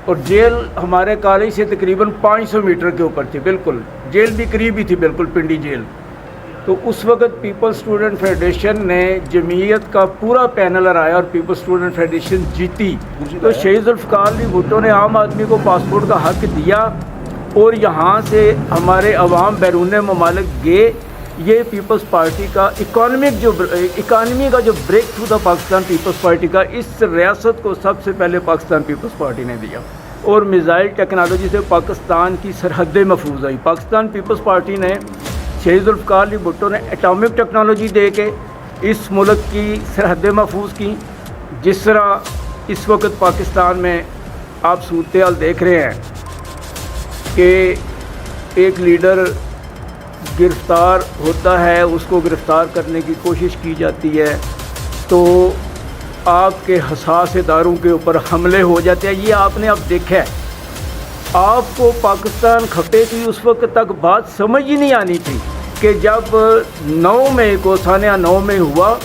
اور جیل ہمارے کالج سے تقریباً 500 میٹر کے اوپر تھی، بالکل جیل بھی قریب ہی تھی، بالکل پنڈی جیل۔ تو اس وقت پیپل اسٹوڈنٹ فیڈریشن نے جمعیت کا پورا پینل ہرایا اور پیپل اسٹوڈنٹ فیڈریشن جیتی۔ تو شہید ذوالفقار علی بھٹو نے عام آدمی کو پاسپورٹ کا حق دیا اور یہاں سے ہمارے عوام بیرون ممالک گئے۔ یہ پیپلز پارٹی کا اکانومی کا جو بریک تھرو تھا پاکستان پیپلز پارٹی کا، اس ریاست کو سب سے پہلے پاکستان پیپلز پارٹی نے دیا، اور میزائل ٹیکنالوجی سے پاکستان کی سرحدیں محفوظ آئی۔ پاکستان پیپلز پارٹی نے شہید ذوالفقار علی بھٹو نے ایٹامک ٹیکنالوجی دے کے اس ملک کی سرحدیں محفوظ کی۔ جس طرح اس وقت پاکستان میں آپ صورتحال دیکھ رہے ہیں کہ ایک لیڈر گرفتار ہوتا ہے، اس کو گرفتار کرنے کی کوشش کی جاتی ہے تو آپ کے حساس اداروں کے اوپر حملے ہو جاتے ہیں۔ یہ آپ نے اب دیکھا ہے۔ آپ کو پاکستان کھپے کی اس وقت تک بات سمجھ ہی نہیں آنی تھی کہ جب 9 مئی کو سانیہ 9 میں ہوا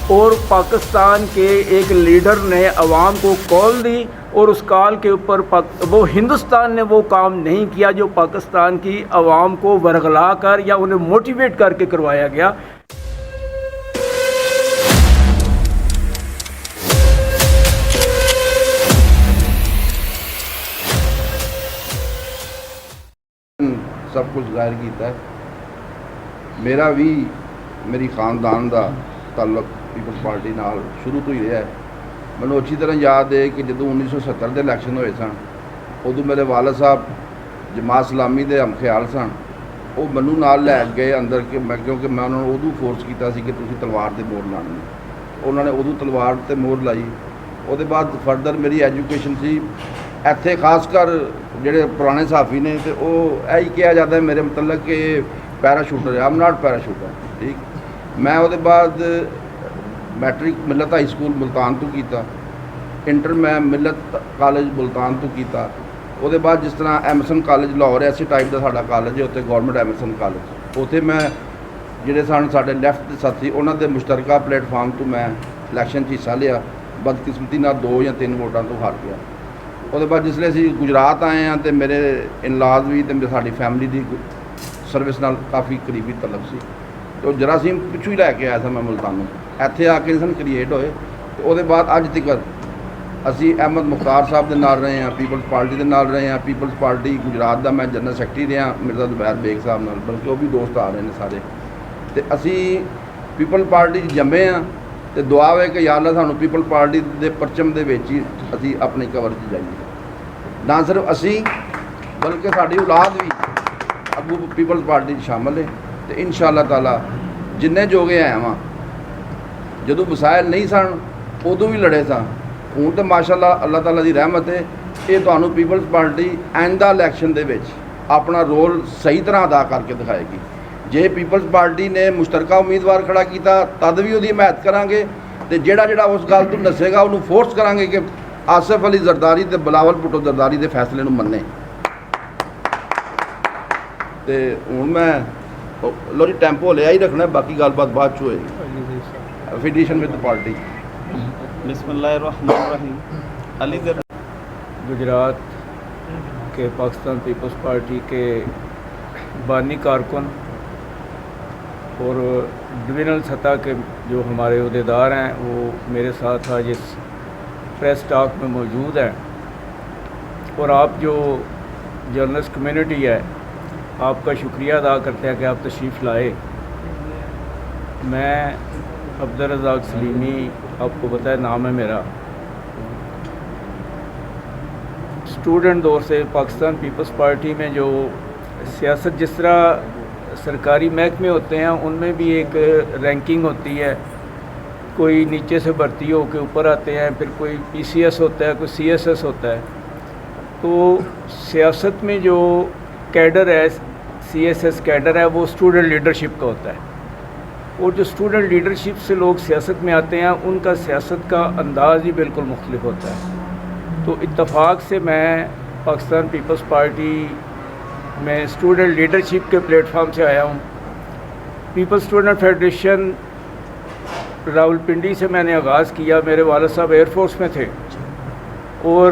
اور پاکستان کے ایک لیڈر نے عوام کو کال دی اور اس کال کے اوپر وہ ہندوستان نے وہ کام نہیں کیا جو پاکستان کی عوام کو ورغلا کر یا انہیں موٹیویٹ کر کے کروایا گیا۔ سب کچھ ظاہر کیتا ہے۔ میرا بھی میری خاندان دا تعلق پیپلز پارٹی نال شروع تو ہی رہا ہے۔ مجھے اچھی طرح یاد ہے کہ جدو 1970 کے الیکشن ہوئے سن، ادو میرے والد صاحب جماعت اسلامی دے ہم خیال سن، وہ منو نال لے گئے اندر کہ کیونکہ میں انہوں نے ادو فورس کیتا سی کہ تسی تلوار تے مور لانی، انہوں نے ادو تلوار تے مور لائی۔ وہ بعد فردر میری ایجوکیشن سی ایتھے، خاص کر جڑے پرانے صحافی نے تو وہ یہی کہا جاتا ہے میرے متعلق کہ پیراشوٹر ہے، آئی ایم ناٹ پیراشوٹر، ٹھیک۔ میں وہ بعد میٹرک ملت ہائی سکول ملتان تو کیتا، انٹر میں ملت کالج ملتان تو کیتا۔ وہ بعد جس طرح ایمرسن کالج لاہور ایسے ٹائپ کا ساڈا کالج ہے، اتنے گورنمنٹ ایمرسن کالج، اتنے میں جڑے سن ساڈے لیفٹ کے ساتھی انہوں دے مشترکہ پلیٹ فارم تو میں الیکشن حصہ لیا، بدقسمتی نہ 2 یا 3 ووٹاں تو ہار گیا۔ وہ بعد جسے اسی گجرات آئے ہیں تو میرے انلاز بھی تو ساری فیملی کی سروس نال کافی قریبی تعلق سی، تو جراثیم پچھو ہی لے کے آیا تھا میں ملتانوں، ایتھے آ کے سن کریٹ ہوئے۔ تو وہ بعد اج تک اسی احمد مختار صاحب دے نال رہے ہیں، پیپلز پارٹی دے نال رہے ہیں، پیپلز پارٹی گجرات دا میں جنرل سیکرٹری رہا مرزا زبیر بیگ صاحب نال، بلکہ وہ بھی دوست آ رہے ہیں سارے۔ تو اسی پیپل پارٹی جمے ہاں تو دعا ہے کہ یا اللہ سانوں پیپل پارٹی دے پرچم دے وچ ہی اسی اپنی قبر چ جائیے، نہ صرف اسی بلکہ ساری اولاد بھی اگو پیپلز پارٹی شامل ہے۔ تو ان شاء اللہ تعالیٰ جن جوگے آئے وہاں جدو وسائل نہیں سن ادو بھی لڑے سن، ہوں تو ماشاء اللہ اللہ تعالیٰ کی رحمت ہے یہ تمہیں پیپلز پارٹی آئندہ الیکشن دے وچ اپنا رول صحیح طرح ادا کر کے دکھائے گی۔ جے پیپلز پارٹی نے مشترکہ امیدوار کھڑا کیتا تد بھی وہی حمایت کریں گے، تو جڑا اس گل تو نسے گا انہوں فورس کریں گے کہ آصف علی زرداری تے بلاول بھٹو زرداری دے فیصلے منے۔ تو ہوں میں لو جی ٹیمپو لیا ہی رکھنا ہے، باقی گل بات بعد ہوئے افیلیشن ود پارٹی۔ بسم اللہ الرحمن الرحیم۔ علی گجرات کے پاکستان پیپلز پارٹی کے بانی کارکن اور ڈویژنل سطح کے جو ہمارے عہدیدار ہیں وہ میرے ساتھ آج اس پریس ٹاک میں موجود ہیں، اور آپ جو جرنلسٹ کمیونٹی ہے آپ کا شکریہ ادا کرتے ہیں کہ آپ تشریف لائے۔ میں عبدالرزاق سلیمی، آپ کو پتہ ہے نام ہے میرا، اسٹوڈنٹ دور سے پاکستان پیپلز پارٹی میں جو سیاست جس طرح سرکاری محکمے ہوتے ہیں ان میں بھی ایک رینکنگ ہوتی ہے، کوئی نیچے سے بھرتی ہو کے اوپر آتے ہیں، پھر کوئی پی سی ایس ہوتا ہے، کوئی سی ایس ایس ہوتا ہے۔ تو سیاست میں جو کیڈر ہے، سی ایس ایس کیڈر ہے، وہ اسٹوڈنٹ لیڈرشپ کا ہوتا ہے، اور جو اسٹوڈنٹ لیڈرشپ سے لوگ سیاست میں آتے ہیں ان کا سیاست کا انداز ہی بالکل مختلف ہوتا ہے۔ تو اتفاق سے میں پاکستان پیپلز پارٹی میں اسٹوڈنٹ لیڈرشپ کے پلیٹ فارم سے آیا ہوں۔ پیپل اسٹوڈنٹ فیڈریشن راولپنڈی سے میں نے آغاز کیا، میرے والد صاحب ایئر فورس میں تھے، اور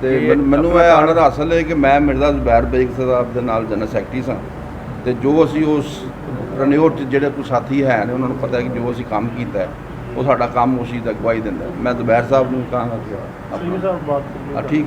ਤੇ ਮੈਨੂੰ ਇਹ ਆਨਰ ਹਾਸਲ ਹੈ ਕਿ ਮੈਂ ਮਿਰਜ਼ਾ ਜ਼ੁਬੈਰ ਬੇਗ ਸਾਹਿਬ ਦੇ ਨਾਲ ਜਨਰਲ ਸੈਕਟਰੀ ਸਾਂ, ਤੇ ਜੋ ਅਸੀਂ ਉਸ ਰਨਿਓਰ 'ਚ ਜਿਹੜੇ ਕੋਈ ਸਾਥੀ ਹੈ ਨੇ ਉਹਨਾਂ ਨੂੰ ਪਤਾ ਹੈ ਕਿ ਜੋ ਅਸੀਂ ਕੰਮ ਕੀਤਾ ਹੈ ਉਹ ਸਾਡਾ ਕੰਮ ਉਸ ਚੀਜ਼ ਦਾ ਗਵਾਹੀ ਦਿੰਦਾ ਹੈ। ਮੈਂ ਜ਼ੁਬੈਰ ਸਾਹਿਬ ਨੂੰ ਕਹਾਂਗਾ ਕਿ ਠੀਕ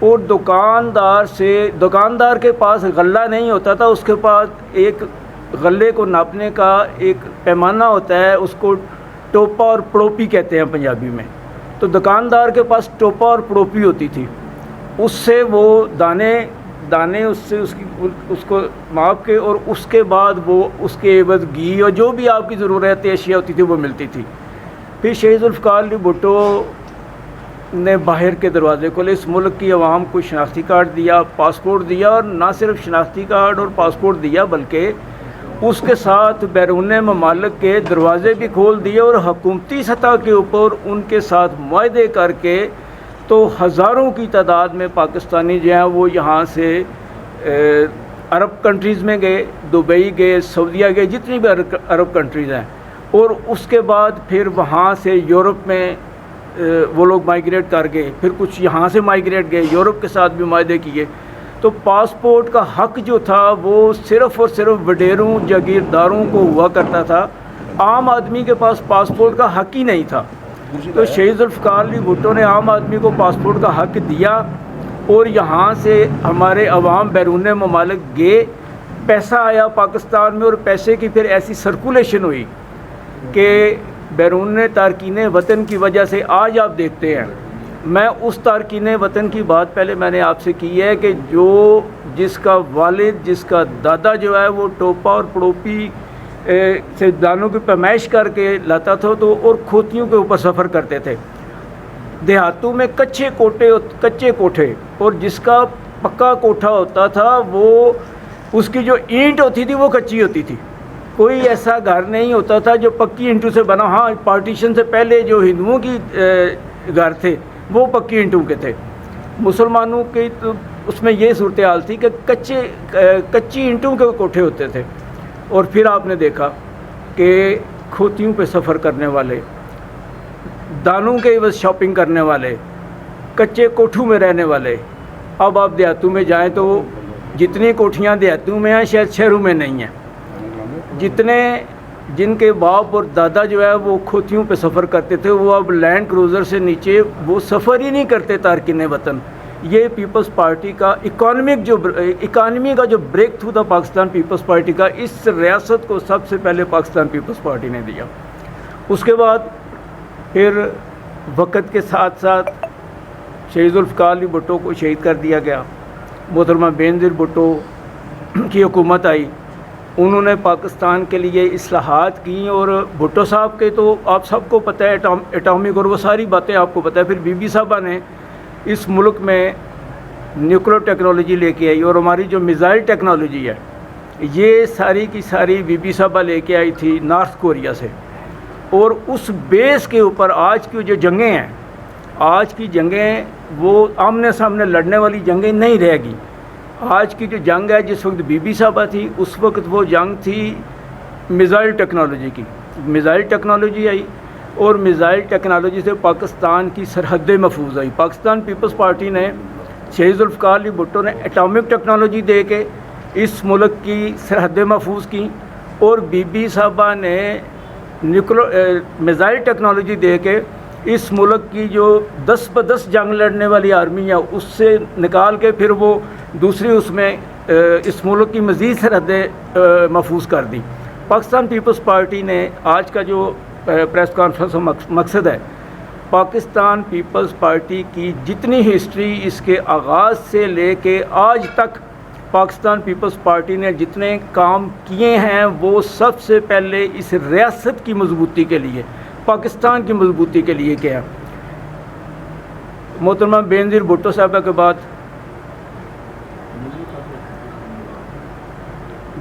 اور دکاندار کے پاس غلہ نہیں ہوتا تھا، اس کے پاس ایک غلے کو ناپنے کا ایک پیمانہ ہوتا ہے، اس کو ٹوپا اور پڑوپی کہتے ہیں پنجابی میں. تو دکاندار کے پاس ٹوپا اور پڑوپی ہوتی تھی، اس سے وہ دانے اس سے اس کو ماپ کے، اور اس کے بعد وہ اس کے عوض گھی اور جو بھی آپ کی ضرورت اشیاء ہوتی تھی وہ ملتی تھی. پھر شہید ذوالفقار علی بھٹو نے باہر کے دروازے کھولے، اس ملک کی عوام کو شناختی کارڈ دیا، پاسپورٹ دیا، اور نہ صرف شناختی کارڈ اور پاسپورٹ دیا بلکہ اس کے ساتھ بیرون ممالک کے دروازے بھی کھول دیے، اور حکومتی سطح کے اوپر ان کے ساتھ معاہدے کر کے تو ہزاروں کی تعداد میں پاکستانی جو ہیں وہ یہاں سے عرب کنٹریز میں گئے، دبئی گئے، سعودیہ گئے، جتنی بھی عرب کنٹریز ہیں، اور اس کے بعد پھر وہاں سے یورپ میں وہ لوگ مائیگریٹ کر گئے، پھر کچھ یہاں سے مائیگریٹ گئے، یورپ کے ساتھ بھی معاہدے کیے. تو پاسپورٹ کا حق جو تھا وہ صرف اور صرف وڈیروں جاگیرداروں کو ہوا کرتا تھا، عام آدمی کے پاس پاسپورٹ کا حق ہی نہیں تھا. تو شہید ذوالفقار علی بھٹو نے عام آدمی کو پاسپورٹ کا حق دیا، اور یہاں سے ہمارے عوام بیرون ممالک گئے، پیسہ آیا پاکستان میں، اور پیسے کی پھر ایسی سرکولیشن ہوئی کہ بیرون تارکین وطن کی وجہ سے آج آپ دیکھتے ہیں. میں اس تارکین وطن کی بات پہلے میں نے آپ سے کی ہے کہ جس کا والد، جس کا دادا جو ہے وہ ٹوپا اور پڑوپی سے دانوں کی پیمائش کر کے لاتا تھا تو اور کھوتیوں کے اوپر سفر کرتے تھے. دیہاتوں میں کچے کوٹھے، اور جس کا پکا کوٹھا ہوتا تھا وہ اس کی جو اینٹ ہوتی تھی وہ کچی ہوتی تھی. کوئی ایسا گھر نہیں ہوتا تھا جو پکی اینٹوں سے بنا. ہاں، پارٹیشن سے پہلے جو ہندوؤں کی گھر تھے وہ پکی اینٹوں کے تھے. مسلمانوں کی تو اس میں یہ صورتحال تھی کہ کچی اینٹوں کے کوٹھے ہوتے تھے. اور پھر آپ نے دیکھا کہ کھوتیوں پہ سفر کرنے والے، دانوں کے عوض شاپنگ کرنے والے، کچے کوٹھوں میں رہنے والے. اب آپ دیہاتوں میں جائیں تو جتنی کوٹھیاں دیہاتوں میں ہیں شاید شہروں میں نہیں ہیں. جن کے باپ اور دادا جو ہے وہ کھوتیوں پہ سفر کرتے تھے، وہ اب لینڈ کروزر سے نیچے وہ سفر ہی نہیں کرتے تارکین وطن. یہ پیپلز پارٹی کا اکانومی کا جو بریک تھرو تھا پاکستان پیپلز پارٹی کا، اس ریاست کو سب سے پہلے پاکستان پیپلز پارٹی نے دیا. اس کے بعد پھر وقت کے ساتھ ساتھ شہید ذوالفقار علی بھٹو کو شہید کر دیا گیا. محترمہ بینظیر بھٹو کی حکومت آئی، انہوں نے پاکستان کے لیے اصلاحات کی، اور بھٹو صاحب کے تو آپ سب کو پتہ ہے ایٹامک اور وہ ساری باتیں آپ کو پتہ ہے. پھر بی بی صاحبہ نے اس ملک میں نیوکلیر ٹیکنالوجی لے کے آئی، اور ہماری جو میزائل ٹیکنالوجی ہے یہ ساری کی ساری بی بی صاحبہ لے کے آئی تھی نارتھ کوریا سے. اور اس بیس کے اوپر آج کی جو جنگیں ہیں، آج کی جنگیں وہ آمنے سامنے لڑنے والی جنگیں نہیں رہ گی. آج کی جو جنگ ہے، جس وقت بی بی صاحبہ تھی اس وقت وہ جنگ تھی میزائل ٹیکنالوجی کی. میزائل ٹیکنالوجی آئی، اور میزائل ٹیکنالوجی سے پاکستان کی سرحدیں محفوظ آئی. پاکستان پیپلز پارٹی نے، شہید ذوالفقار علی بھٹو نے ایٹامک ٹیکنالوجی دے کے اس ملک کی سرحدیں محفوظ کیں، اور بی بی صاحبہ نے میزائل ٹیکنالوجی دے کے اس ملک کی جو 10 بدس جنگ لڑنے والی آرمی ہے اس سے نکال کے پھر وہ دوسری اس میں اس ملک کی مزید سرحدیں محفوظ کر دی. پاکستان پیپلز پارٹی نے آج کا جو پریس کانفرنس کا مقصد ہے، پاکستان پیپلز پارٹی کی جتنی ہسٹری اس کے آغاز سے لے کے آج تک پاکستان پیپلز پارٹی نے جتنے کام کیے ہیں وہ سب سے پہلے اس ریاست کی مضبوطی کے لیے، پاکستان کی مضبوطی کے لیے کیا. محترمہ بینظیر بھٹو صاحبہ کے بعد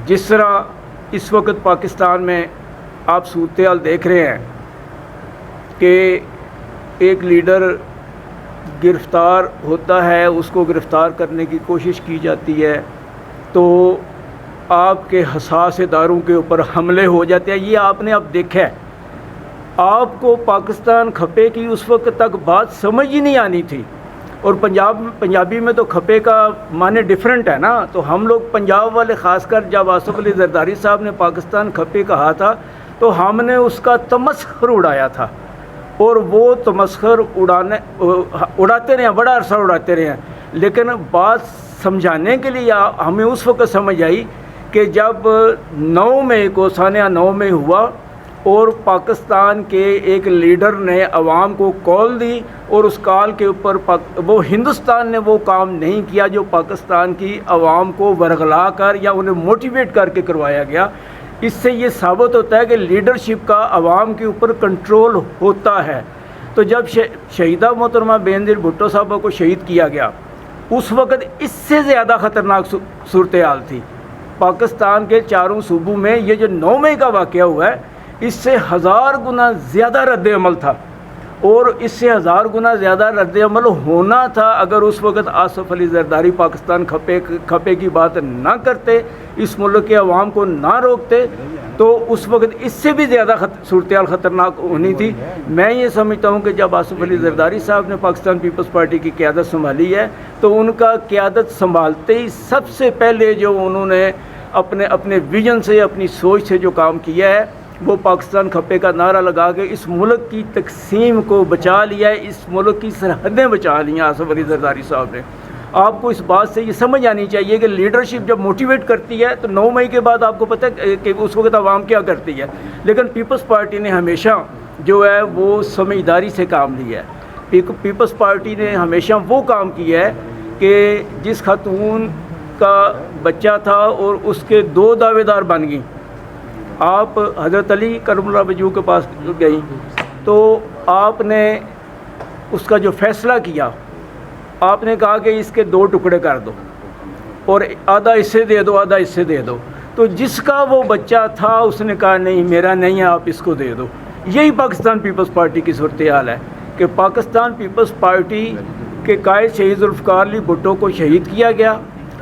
جس طرح اس وقت پاکستان میں آپ صورتحال دیکھ رہے ہیں کہ ایک لیڈر گرفتار ہوتا ہے، اس کو گرفتار کرنے کی کوشش کی جاتی ہے تو آپ کے حساس اداروں کے اوپر حملے ہو جاتے ہیں. یہ آپ نے اب دیکھا ہے. آپ کو پاکستان کھپے کی اس وقت تک بات سمجھ ہی نہیں آنی تھی، اور پنجابی میں تو کھپے کا معنی ڈیفرنٹ ہے نا. تو ہم لوگ پنجاب والے خاص کر جب آصف علی زرداری صاحب نے پاکستان کھپے کہا تھا تو ہم نے اس کا تمسخر اڑایا تھا، اور وہ تمسخر اڑاتے رہے ہیں، بڑا عرصہ اڑاتے رہے ہیں. لیکن بات سمجھانے کے لیے ہمیں اس وقت سمجھ آئی کہ جب 9 مئی کو سانیہ 9 مئی ہوا اور پاکستان کے ایک لیڈر نے عوام کو کال دی اور اس کال کے اوپر وہ ہندوستان نے وہ کام نہیں کیا جو پاکستان کی عوام کو ورغلا کر یا انہیں موٹیویٹ کر کے کروایا گیا. اس سے یہ ثابت ہوتا ہے کہ لیڈرشپ کا عوام کے اوپر کنٹرول ہوتا ہے. تو جب شہیدہ محترمہ بے نظیر بھٹو صاحبہ کو شہید کیا گیا اس وقت اس سے زیادہ خطرناک صورتحال تھی. پاکستان کے چاروں صوبوں میں یہ جو 9 مئی کا واقعہ ہوا ہے اس سے 1000 گنا زیادہ رد عمل تھا, اور اس سے 1000 گنا زیادہ رد عمل ہونا تھا اگر اس وقت آصف علی زرداری پاکستان کھپے کی بات نہ کرتے, اس ملک کے عوام کو نہ روکتے, تو اس وقت اس سے بھی زیادہ صورتحال خطرناک ہونی تھی. میں یہ سمجھتا ہوں کہ جب آصف علی زرداری صاحب نے پاکستان پیپلز پارٹی کی قیادت سنبھالی ہے تو ان کا قیادت سنبھالتے ہی سب سے پہلے جو انہوں نے اپنے ویژن سے, اپنی سوچ سے جو کام کیا ہے وہ پاکستان کھپے کا نعرہ لگا کے اس ملک کی تقسیم کو بچا لیا ہے, اس ملک کی سرحدیں بچا لی ہیں آصف علی زرداری صاحب نے. آپ کو اس بات سے یہ سمجھ آنی چاہیے کہ لیڈرشپ جب موٹیویٹ کرتی ہے تو 9 مئی کے بعد آپ کو پتہ ہے کہ اس وقت عوام کیا کرتی ہے, لیکن پیپلز پارٹی نے ہمیشہ جو ہے وہ سمجھداری سے کام لیا ہے. پیپلز پارٹی نے ہمیشہ وہ کام کیا ہے کہ جس خاتون کا بچہ تھا اور اس کے 2 دعوے دار بن گئیں, آپ حضرت علی کرم اللہ وجہہ کے پاس گئیں تو آپ نے اس کا جو فیصلہ کیا آپ نے کہا کہ اس کے 2 ٹکڑے کر دو اور آدھا اس سے دے دو آدھا اس سے دے دو. تو جس کا وہ بچہ تھا اس نے کہا نہیں میرا نہیں ہے آپ اس کو دے دو. یہی پاکستان پیپلز پارٹی کی صورتحال ہے کہ پاکستان پیپلز پارٹی کے قائد شہید ذوالفقار علی بھٹو کو شہید کیا گیا.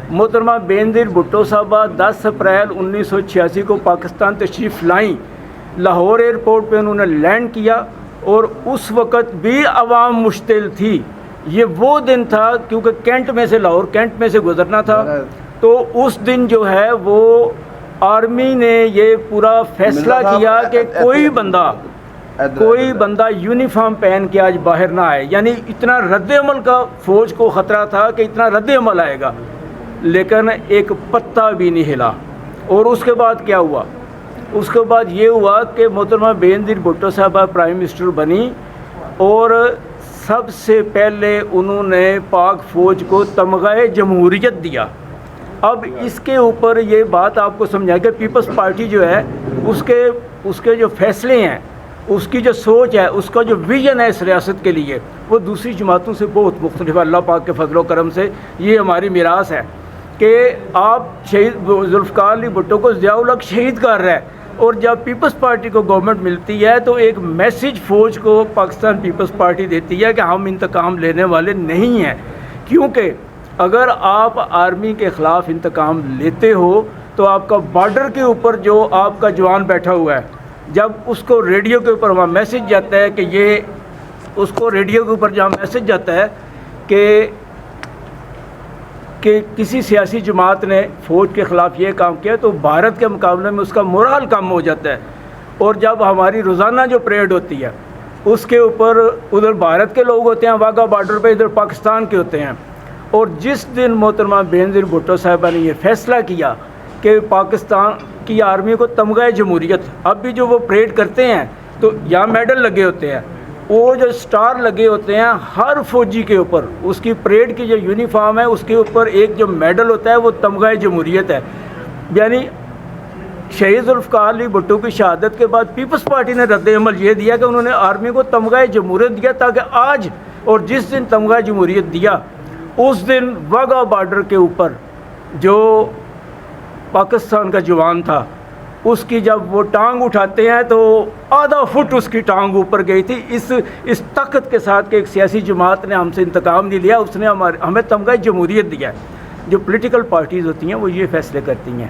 محترمہ بے نظیر بھٹو صاحبہ 10 اپریل 1986 کو پاکستان تشریف لائیں, لاہور ایئرپورٹ پہ انہوں نے لینڈ کیا اور اس وقت بھی عوام مشتعل تھی. یہ وہ دن تھا کیونکہ کینٹ میں سے لاہور کینٹ میں سے گزرنا تھا, تو اس دن جو ہے وہ آرمی نے یہ پورا فیصلہ کیا کہ کوئی بندہ یونیفارم پہن کے آج باہر نہ آئے. یعنی اتنا رد عمل کا فوج کو خطرہ تھا کہ اتنا رد عمل آئے گا, لیکن ایک پتہ بھی نہیں ہلا. اور اس کے بعد کیا ہوا؟ اس کے بعد یہ ہوا کہ محترمہ بے نظیر بھٹو صاحبہ پرائم منسٹر بنی اور سب سے پہلے انہوں نے پاک فوج کو تمغہ جمہوریت دیا. اب اس کے اوپر یہ بات آپ کو سمجھا کہ پیپلز پارٹی جو ہے اس کے جو فیصلے ہیں, اس کی جو سوچ ہے, اس کا جو ویژن ہے اس ریاست کے لیے وہ دوسری جماعتوں سے بہت مختلف ہے. اللہ پاک کے فضل و کرم سے یہ ہماری میراث ہے کہ آپ شہید ذوالفقار علی بھٹو کو ضیاء الحق شہید کر رہے ہیں, اور جب پیپلز پارٹی کو گورنمنٹ ملتی ہے تو ایک میسیج فوج کو پاکستان پیپلز پارٹی دیتی ہے کہ ہم انتقام لینے والے نہیں ہیں. کیونکہ اگر آپ آرمی کے خلاف انتقام لیتے ہو تو آپ کا بارڈر کے اوپر جو آپ کا جوان بیٹھا ہوا ہے, جب اس کو ریڈیو کے اوپر وہاں میسیج جاتا ہے کہ اس کو ریڈیو کے اوپر جہاں میسیج جاتا ہے کہ کسی سیاسی جماعت نے فوج کے خلاف یہ کام کیا تو بھارت کے مقابلے میں اس کا مورال کم ہو جاتا ہے. اور جب ہماری روزانہ جو پریڈ ہوتی ہے اس کے اوپر ادھر بھارت کے لوگ ہوتے ہیں واگا بارڈر پہ, ادھر پاکستان کے ہوتے ہیں. اور جس دن محترمہ بے نظیر بھٹو صاحبہ نے یہ فیصلہ کیا کہ پاکستان کی آرمی کو تمغہ جمہوریت, اب بھی جو وہ پریڈ کرتے ہیں تو یہاں میڈل لگے ہوتے ہیں, وہ جو سٹار لگے ہوتے ہیں ہر فوجی کے اوپر, اس کی پریڈ کی جو یونیفارم ہے اس کے اوپر ایک جو میڈل ہوتا ہے وہ تمغہ جمہوریت ہے. یعنی شہید ذوالفقار علی بھٹو کی شہادت کے بعد پیپلز پارٹی نے رد عمل یہ دیا کہ انہوں نے آرمی کو تمغہ جمہوریت دیا, تاکہ آج اور جس دن تمغہ جمہوریت دیا اس دن واگا بارڈر کے اوپر جو پاکستان کا جوان تھا اس کی جب وہ ٹانگ اٹھاتے ہیں تو آدھا فٹ اس کی ٹانگ اوپر گئی تھی, اس طاقت کے ساتھ کہ ایک سیاسی جماعت نے ہم سے انتقام نہیں لیا, اس نے ہمیں تمغہ جمہوریت دیا ہے. جو پولیٹیکل پارٹیز ہوتی ہیں وہ یہ فیصلے کرتی ہیں.